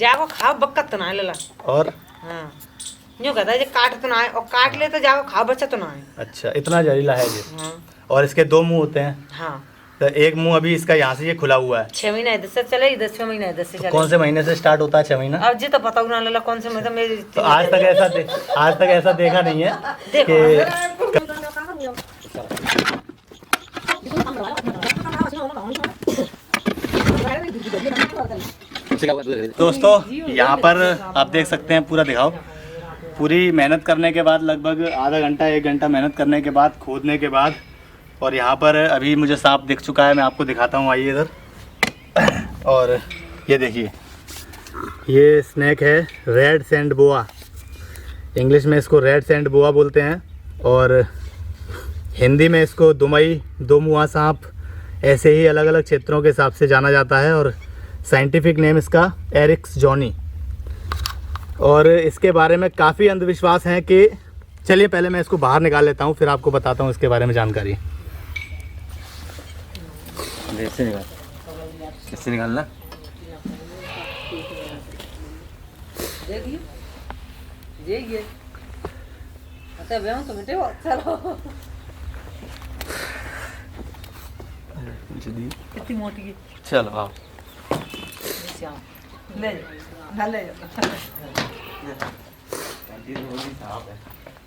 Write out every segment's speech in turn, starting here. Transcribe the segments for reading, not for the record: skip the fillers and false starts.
जाको खाओ बक्कत तो ना लला। और हाँ यूँ कहता है जे काट तो ना और काट ले तो जाको खाओ बच्चा तो ना। अच्छा, इतना जहरीला है ये। हाँ और इसके 2 मुंह होते हैं। हाँ तो एक मुंह अभी इसका यहाँ से ये खुला हुआ है। 6 महीना इधर से चले, इधर 6 महीना इधर से चले। कौन से महीने से स्टार्ट होता है 6 महीना? अब जी तो पता ना लला कौन से मतलब मेरी तो आज तक ऐसा देखा नहीं है कि दोस्तों यहाँ पर आप देख सकते हैं, पूरा दिखाओ। पूरी मेहनत करने के बाद, लगभग आधा घंटा 1 घंटा मेहनत करने के बाद, खोदने के बाद, और यहाँ पर अभी मुझे सांप दिख चुका है। मैं आपको दिखाता हूँ, आइए इधर। और ये देखिए, ये स्नेक है रेड सैंड बोआ। इंग्लिश में इसको रेड सैंड बोआ बोलते हैं और हिंदी में इसको दुमई, दो मुआ सांप, ऐसे ही अलग अलग क्षेत्रों के हिसाब से जाना जाता है। और साइंटिफिक नेम इसका एरिक्स जॉनी। और इसके बारे में काफ़ी अंधविश्वास हैं कि चलिए पहले मैं इसको बाहर निकाल लेता हूँ, फिर आपको बताता हूँ इसके बारे में जानकारी। कैसे निकालना? देखिए तो बेटे चलो कितनी मोटी है। चलो आओ। ले ले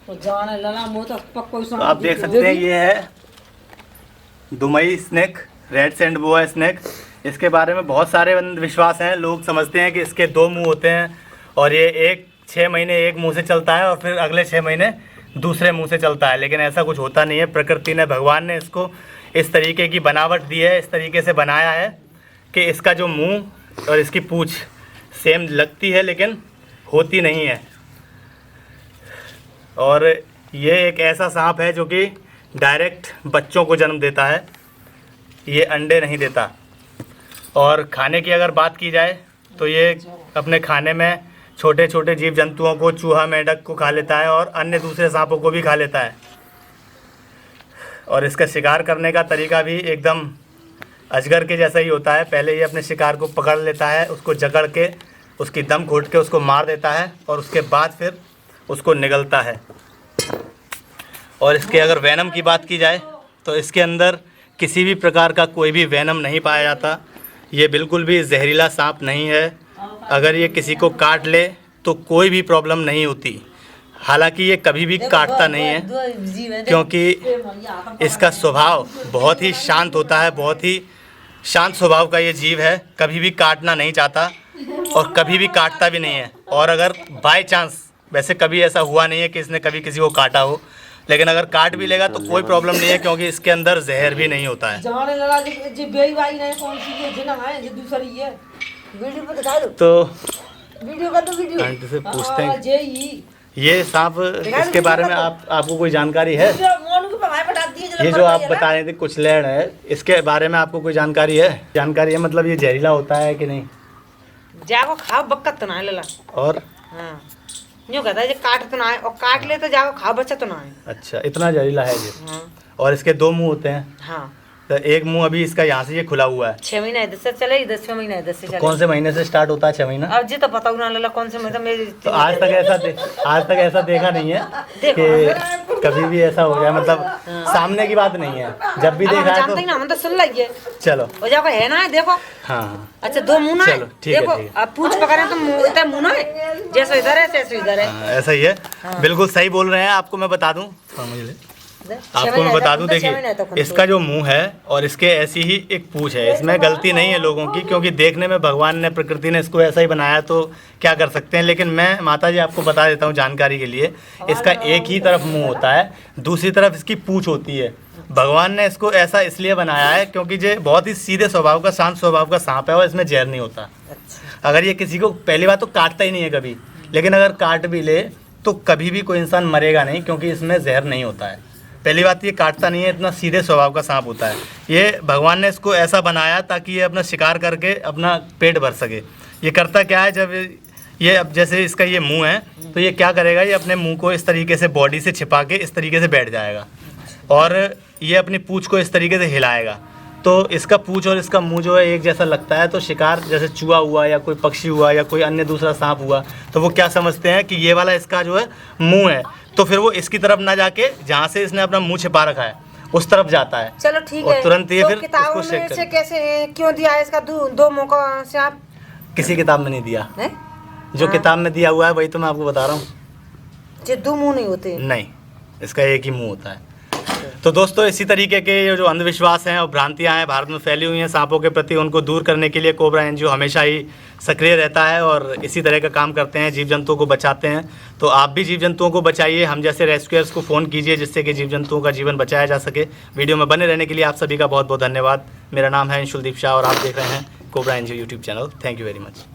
तो जाने लला मुंह तो पक्को तो आप देख सकते हैं, ये है दुमई snake, red sand boa snake. इसके बारे में बहुत सारे विश्वास हैं। लोग समझते हैं कि इसके 2 मुंह होते हैं और ये 6 महीने एक मुंह से चलता है और फिर अगले 6 महीने दूसरे मुंह से चलता है। लेकिन ऐसा कुछ होता नहीं है। प्रकृति ने, भगवान ने इसको इस तरीके की बनावट दी है, इस तरीके से बनाया है कि इसका जो मुंह और इसकी पूँछ सेम लगती है लेकिन होती नहीं है। और ये एक ऐसा सांप है जो कि डायरेक्ट बच्चों को जन्म देता है, ये अंडे नहीं देता। और खाने की अगर बात की जाए तो ये अपने खाने में छोटे छोटे जीव जंतुओं को, चूहा, मेंढक को खा लेता है और अन्य दूसरे सांपों को भी खा लेता है। और इसका शिकार करने का तरीका भी एकदम अजगर के जैसा ही होता है। पहले ये अपने शिकार को पकड़ लेता है, उसको जकड़ के, उसकी दम घोट के उसको मार देता है और उसके बाद फिर उसको निगलता है। और इसके अगर वेनम की बात की जाए तो इसके अंदर किसी भी प्रकार का कोई भी वेनम नहीं पाया जाता। ये बिल्कुल भी जहरीला सांप नहीं है। अगर ये किसी को काट ले तो कोई भी प्रॉब्लम नहीं होती। हालांकि ये कभी भी काटता नहीं है क्योंकि इसका स्वभाव बहुत ही शांत होता है। बहुत ही शांत स्वभाव का ये जीव है, कभी भी काटना नहीं चाहता और कभी भी काटता भी नहीं है। और अगर बाय चांस, वैसे कभी ऐसा हुआ नहीं है कि इसने कभी किसी को काटा हो, लेकिन अगर काट भी लेगा तो कोई प्रॉब्लम नहीं है क्योंकि इसके अंदर जहर भी नहीं होता है। तो आंटी से पूछते हैं, ये सांप, इसके बारे में आपको कोई जानकारी है? ये जो आप बता रहे थे कुछ लेड़ है, इसके बारे में आपको कोई जानकारी है? जानकारी है मतलब ये जहरीला होता है कि नहीं? जाको खाओ बक्कत तो ना लला। और हाँ यूँ कहता है जे काट तो ना और काट ले तो जाको खाओ बच्चा तो ना। अच्छा, इतना जहरीला है ये। हाँ और इसके 2 मुंह होते हैं। हाँ तो एक मुंह अभी इसका यहाँ से ये खुला हुआ है। 6 महीना इधर से चले, इधर 6 महीना इधर से चले। कौन से महीने से स्टार्ट होता है 6 महीना? अब जी तो पता ना लला कौन से मतलब मेरी तो आज तक ऐसा देखा नहीं है कि कभी भी ऐसा हो गया। मतलब सामने की बात नहीं है, जब भी देखा है तो ना हम तो सुन लीजिए। चलो वो जाको है ना, देखो। हाँ अच्छा 2 मुंह ना है। चलो ठीक है, देखो ठीक है। अब पूछ पकड़े तो मुंह ना है, जैसे इधर है तैसे इधर है। ऐसा ही है। बिल्कुल सही बोल रहे हैं। आपको मैं बता दूं, आपको मैं बता दूं, देखिए इसका जो मुंह है और इसके ऐसी ही एक पूंछ है, इसमें गलती नहीं है लोगों की, क्योंकि देखने में भगवान ने, प्रकृति ने इसको ऐसा ही बनाया, तो क्या कर सकते हैं। लेकिन मैं माता जी आपको बता देता हूँ जानकारी के लिए, इसका एक ही तरफ मुंह होता है, दूसरी तरफ इसकी पूंछ होती है। भगवान ने इसको ऐसा इसलिए बनाया है क्योंकि ये बहुत ही सीधे स्वभाव का, शांत स्वभाव का सांप है और इसमें जहर नहीं होता। अगर ये किसी को, पहली बात तो काटता ही नहीं है कभी, लेकिन अगर काट भी ले तो कभी भी कोई इंसान मरेगा नहीं क्योंकि इसमें जहर नहीं होता है। पहली बात ये काटता नहीं है, इतना सीधे स्वभाव का सांप होता है। ये भगवान ने इसको ऐसा बनाया ताकि ये अपना शिकार करके अपना पेट भर सके। ये करता क्या है, जब ये अब जैसे इसका ये मुंह है तो ये क्या करेगा, ये अपने मुंह को इस तरीके से बॉडी से छिपा के इस तरीके से बैठ जाएगा और ये अपनी पूँछ को इस तरीके से हिलाएगा। तो इसका पूंछ और इसका मुंह जो है एक जैसा लगता है, तो शिकार जैसे चूहा हुआ या कोई पक्षी हुआ या कोई अन्य दूसरा सांप हुआ, तो वो क्या समझते हैं कि ये वाला इसका जो है मुंह है, तो फिर वो इसकी तरफ ना जाके जहाँ से इसने अपना मुंह छिपा रखा है उस तरफ जाता है। चलो ठीक और है, तुरंत ये तो फिर किताबों उसको में शेक से कैसे क्यों दिया है इसका दो मौका से आप? किसी किताब में नहीं दिया हैं? जो हाँ। किताब में दिया हुआ है वही तो मैं आपको बता रहा हूँ। जो दो मुंह नहीं होते? नहीं, इसका एक ही मुंह होता है। तो दोस्तों इसी तरीके के ये जो अंधविश्वास हैं और भ्रांतियां हैं भारत में फैली हुई हैं सांपों के प्रति, उनको दूर करने के लिए कोबरा एनजीओ हमेशा ही सक्रिय रहता है और इसी तरह का काम करते हैं, जीव जंतुओं को बचाते हैं। तो आप भी जीव जंतुओं को बचाइए, हम जैसे रेस्क्यूअर्स को फ़ोन कीजिए जिससे कि जीव जंतुओं का जीवन बचाया जा सके। वीडियो में बने रहने के लिए आप सभी का बहुत बहुत धन्यवाद। मेरा नाम है अंशुलदीप शाह और आप देख रहे हैं cobra NGO YouTube channel. Thank you very much.